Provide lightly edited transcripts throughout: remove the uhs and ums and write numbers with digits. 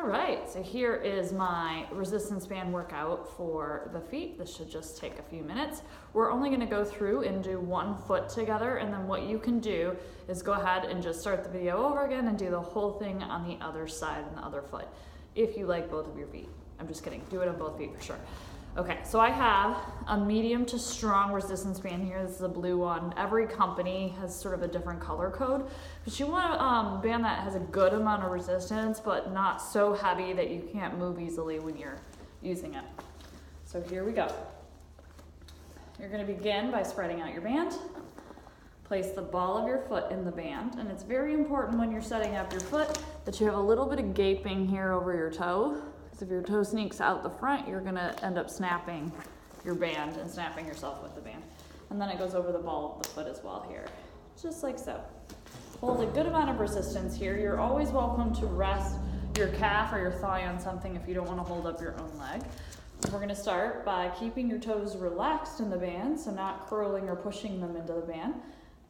right, so here is my resistance band workout for the feet. This should just take a few minutes. We're only gonna go through and do one foot together, and then what you can do is go ahead and just start the video over again and do the whole thing on the other side and the other foot, if you like both of your feet. I'm just kidding, do it on both feet for sure. Okay, so I have a medium to strong resistance band here. This is a blue one. Every company has sort of a different color code, but you want a band that has a good amount of resistance, but not so heavy that you can't move easily when you're using it. So here we go. You're gonna begin by spreading out your band. Place the ball of your foot in the band, and it's very important when you're setting up your foot that you have a little bit of gaping here over your toe. If your toe sneaks out the front, you're gonna end up snapping your band and snapping yourself with the band. And then it goes over the ball of the foot as well here, just like so. Hold a good amount of resistance here. You're always welcome to rest your calf or your thigh on something if you don't wanna hold up your own leg. We're gonna start by keeping your toes relaxed in the band, so not curling or pushing them into the band,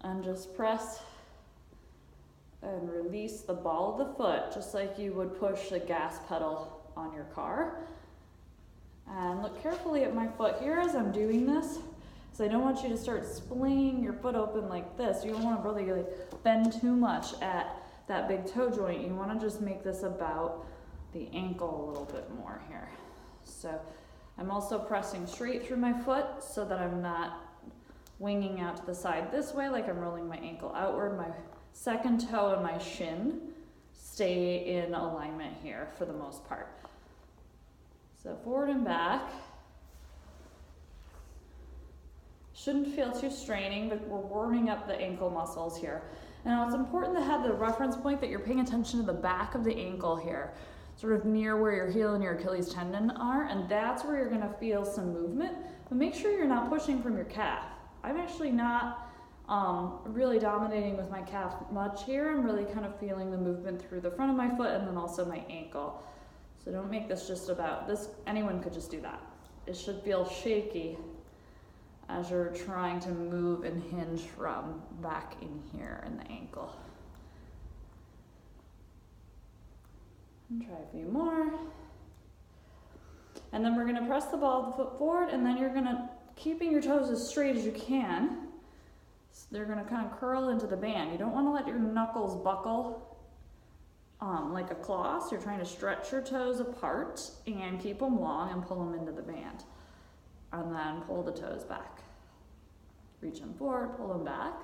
and just press and release the ball of the foot, just like you would push the gas pedal on your car. And look carefully at my foot here as I'm doing this, because I don't want you to start splaying your foot open like this. You don't want to really bend too much at that big toe joint. You want to just make this about the ankle a little bit more here. So I'm also pressing straight through my foot so that I'm not winging out to the side this way like I'm rolling my ankle outward. My second toe and my shin stay in alignment here for the most part. So forward and back. Shouldn't feel too straining, but we're warming up the ankle muscles here. Now it's important to have the reference point that you're paying attention to the back of the ankle here, sort of near where your heel and your Achilles tendon are, and that's where you're gonna feel some movement, but make sure you're not pushing from your calf. I'm actually not really dominating with my calf much here. I'm really kind of feeling the movement through the front of my foot and then also my ankle. So don't make this just about this. Anyone could just do that. It should feel shaky as you're trying to move and hinge from back in here in the ankle. And try a few more. And then we're gonna press the ball of the foot forward, and then you're gonna, keeping your toes as straight as you can, they're gonna kind of curl into the band. You don't wanna let your knuckles buckle like a claw, so you're trying to stretch your toes apart and keep them long and pull them into the band. And then pull the toes back. Reach them forward, pull them back.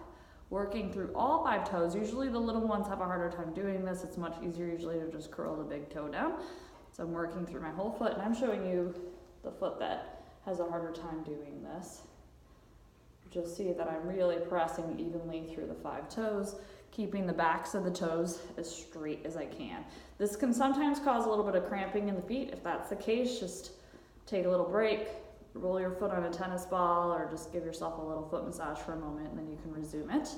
Working through all 5 toes. Usually the little ones have a harder time doing this. It's much easier usually to just curl the big toe down. So I'm working through my whole foot, and I'm showing you the foot that has a harder time doing this. You'll see that I'm really pressing evenly through the 5 toes, keeping the backs of the toes as straight as I can. This can sometimes cause a little bit of cramping in the feet. If that's the case, just take a little break, roll your foot on a tennis ball, or just give yourself a little foot massage for a moment, and then you can resume it.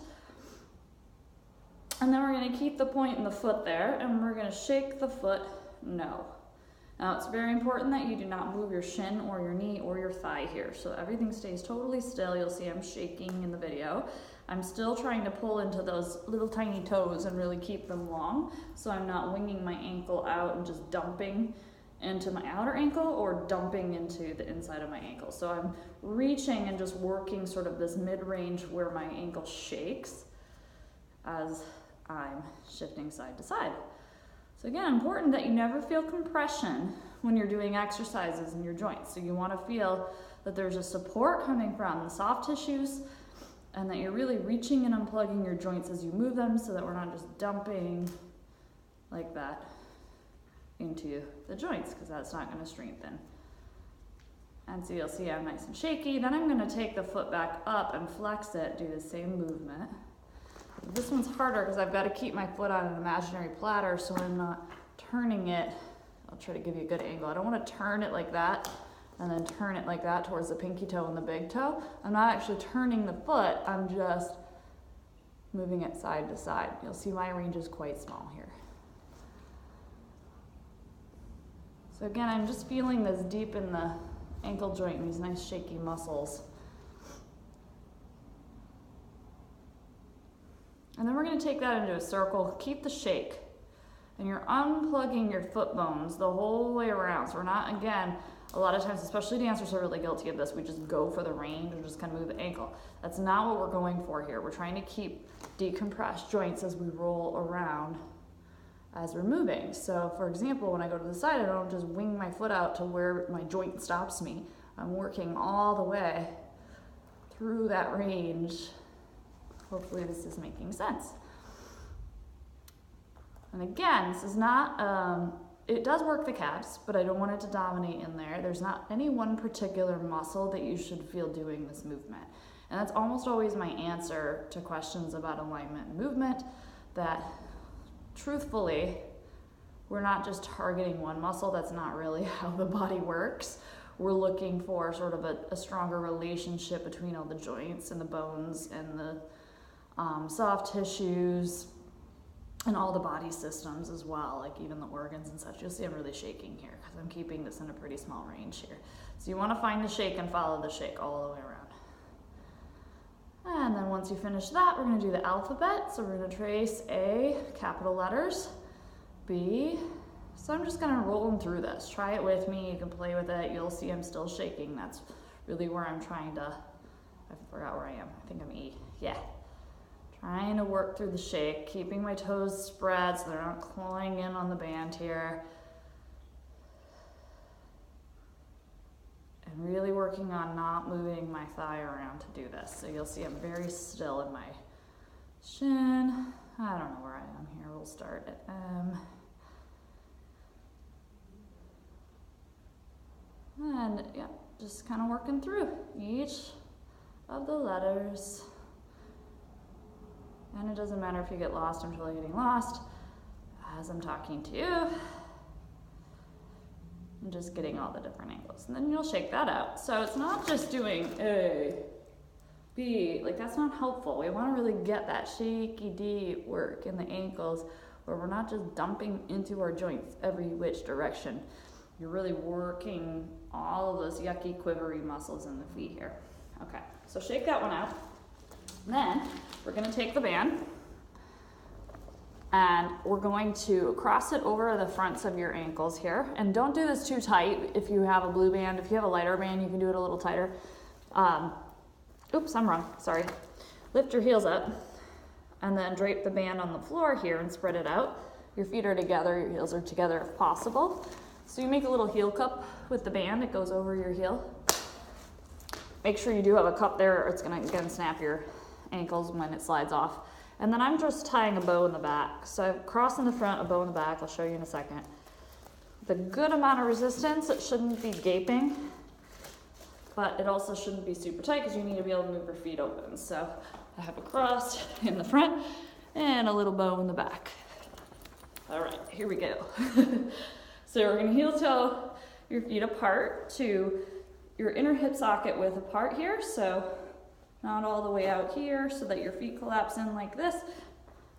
And then we're gonna keep the point in the foot there, and we're gonna shake the foot no. Now it's very important that you do not move your shin or your knee or your thigh here, so everything stays totally still. You'll see I'm shaking in the video. I'm still trying to pull into those little tiny toes and really keep them long, so I'm not winging my ankle out and just dumping into my outer ankle or dumping into the inside of my ankle. So I'm reaching and just working sort of this mid-range where my ankle shakes as I'm shifting side to side. So again, important that you never feel compression when you're doing exercises in your joints. So you want to feel that there's a support coming from the soft tissues, and that you're really reaching and unplugging your joints as you move them, so that we're not just dumping like that into the joints, because that's not going to strengthen. And so you'll see I'm nice and shaky. Then I'm going to take the foot back up and flex it, do the same movement. This one's harder because I've got to keep my foot on an imaginary platter so I'm not turning it. I'll try to give you a good angle. I don't want to turn it like that and then turn it like that towards the pinky toe and the big toe. I'm not actually turning the foot, I'm just moving it side to side. You'll see my range is quite small here. So again, I'm just feeling this deep in the ankle joint and these nice shaky muscles. And then we're going to take that into a circle, keep the shake. and you're unplugging your foot bones the whole way around. So we're not, again, a lot of times, especially dancers are really guilty of this, we just go for the range and just kind of move the ankle. That's not what we're going for here. We're trying to keep decompressed joints as we roll around as we're moving. So for example, when I go to the side, I don't just wing my foot out to where my joint stops me. I'm working all the way through that range. Hopefully this is making sense. And again, this is not, it does work the calves, but I don't want it to dominate in there. There's not any one particular muscle that you should feel doing this movement. And that's almost always my answer to questions about alignment and movement, that truthfully, we're not just targeting one muscle. That's not really how the body works. We're looking for sort of a stronger relationship between all the joints and the bones and the soft tissues and all the body systems as well, like even the organs and such. You'll see I'm really shaking here because I'm keeping this in a pretty small range here. So you want to find the shake and follow the shake all the way around. And then once you finish that, we're going to do the alphabet. So we're going to trace A, capital letters, B. So I'm just kind of rolling through this. Try it with me. You can play with it. You'll see I'm still shaking. That's really where I'm trying to, I forgot where I am. I think I'm E. Yeah. Trying to work through the shake, keeping my toes spread so they're not clawing in on the band here. And really working on not moving my thigh around to do this. So you'll see I'm very still in my shin. I don't know where I am here. We'll start at M. And yeah, just kind of working through each of the letters. And it doesn't matter if you get lost, I'm totally getting lost as I'm talking to you. And just getting all the different angles. And then you'll shake that out. So it's not just doing A, B, like that's not helpful. We want to really get that shaky D work in the ankles where we're not just dumping into our joints every which direction. You're really working all of those yucky, quivery muscles in the feet here. Okay, so shake that one out. Then we're going to take the band and we're going to cross it over the fronts of your ankles here. And don't do this too tight if you have a blue band. If you have a lighter band, you can do it a little tighter. Oops, I'm wrong. Sorry. Lift your heels up and then drape the band on the floor here and spread it out. Your feet are together, your heels are together if possible. So you make a little heel cup with the band. It goes over your heel. Make sure you do have a cup there or it's going to again snap your ankles when it slides off. And then I'm just tying a bow in the back. So I'm crossing the front, a bow in the back. I'll show you in a second. The good amount of resistance, it shouldn't be gaping, but it also shouldn't be super tight because you need to be able to move your feet open. So I have a cross in the front and a little bow in the back. All right, here we go. So we're going to heel toe your feet apart to your inner hip socket width apart here. So not all the way out here so that your feet collapse in like this,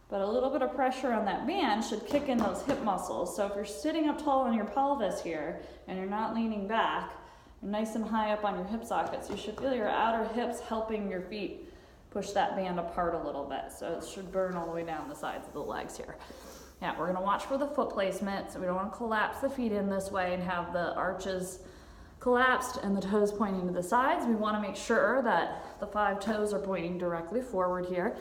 but a little bit of pressure on that band should kick in those hip muscles. So if you're sitting up tall on your pelvis here and you're not leaning back, you're nice and high up on your hip sockets, you should feel your outer hips helping your feet push that band apart a little bit. So it should burn all the way down the sides of the legs here. Yeah, we're gonna watch for the foot placement. So we don't wanna collapse the feet in this way and have the arches collapsed and the toes pointing to the sides. We want to make sure that the 5 toes are pointing directly forward here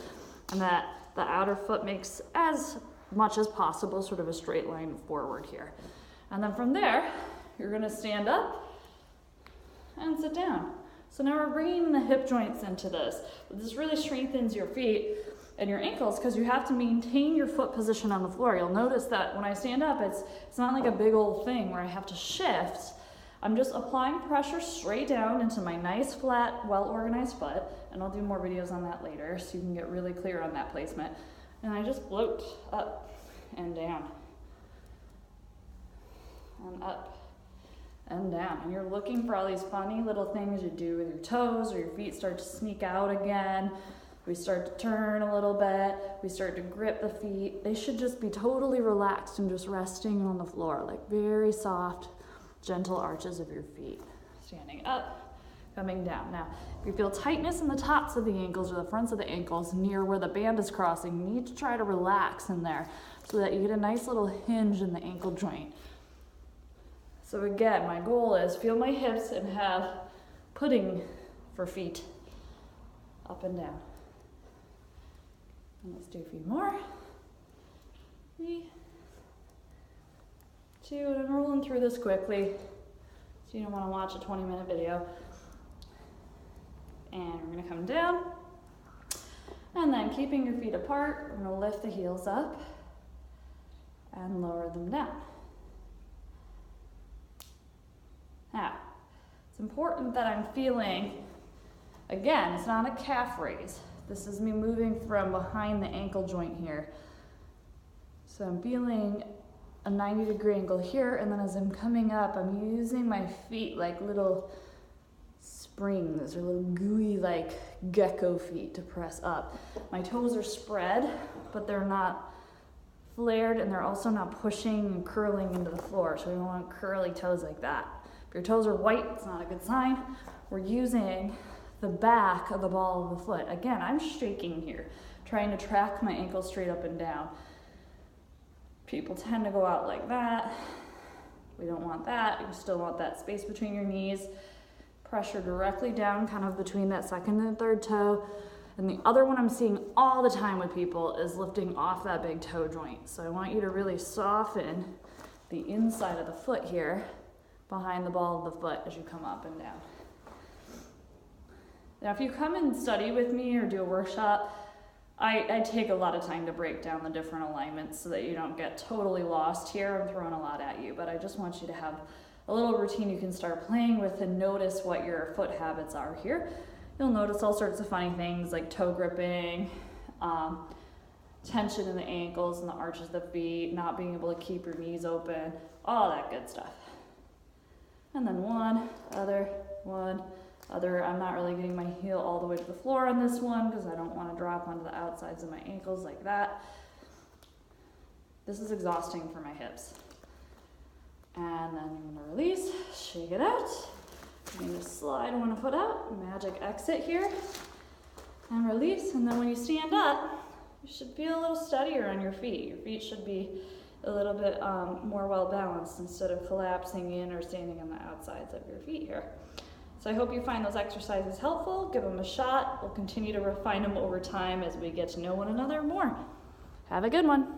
and that the outer foot makes as much as possible sort of a straight line forward here. And then from there, you're going to stand up and sit down. So now we're bringing the hip joints into this. This really strengthens your feet and your ankles because you have to maintain your foot position on the floor. You'll notice that when I stand up, it's not like a big old thing where I have to shift. I'm just applying pressure straight down into my nice, flat, well-organized foot, and I'll do more videos on that later so you can get really clear on that placement. And I just float up and down, and up and down. And you're looking for all these funny little things you do with your toes or your feet start to sneak out again. We start to turn a little bit. We start to grip the feet. They should just be totally relaxed and just resting on the floor, like very soft, gentle arches of your feet. Standing up, coming down. Now, if you feel tightness in the tops of the ankles or the fronts of the ankles near where the band is crossing, you need to try to relax in there so that you get a nice little hinge in the ankle joint. So again, my goal is feel my hips and have pudding for feet, up and down. And let's do a few more. 3, 2, and I'm rolling through this quickly, so you don't want to watch a 20-minute video. And we're going to come down, and then keeping your feet apart, we're going to lift the heels up and lower them down. Now, it's important that I'm feeling, again, it's not a calf raise. This is me moving from behind the ankle joint here. So I'm feeling a 90-degree angle here, and then as I'm coming up, I'm using my feet like little springs or little gooey like gecko feet to press up. My toes are spread, but they're not flared, and they're also not pushing and curling into the floor, so we don't want curly toes like that. If your toes are white, it's not a good sign. We're using the back of the ball of the foot. Again, I'm shaking here, trying to track my ankle straight up and down. People tend to go out like that. We don't want that. You still want that space between your knees. Pressure directly down, kind of between that second and third toe. And the other one I'm seeing all the time with people is lifting off that big toe joint. So I want you to really soften the inside of the foot here behind the ball of the foot as you come up and down. Now, if you come and study with me or do a workshop, I take a lot of time to break down the different alignments so that you don't get totally lost here. I'm throwing a lot at you, but I just want you to have a little routine you can start playing with and notice what your foot habits are here. You'll notice all sorts of funny things like toe gripping, tension in the ankles and the arches of the feet, not being able to keep your knees open, all that good stuff. And then one, other. I'm not really getting my heel all the way to the floor on this one because I don't want to drop onto the outsides of my ankles like that. This is exhausting for my hips. And then I'm going to release, shake it out. I'm going to slide one foot out, magic exit here, and release. And then when you stand up, you should feel a little steadier on your feet. Your feet should be a little bit more well balanced instead of collapsing in or standing on the outsides of your feet here. So I hope you find those exercises helpful. Give them a shot. We'll continue to refine them over time as we get to know one another more. Have a good one.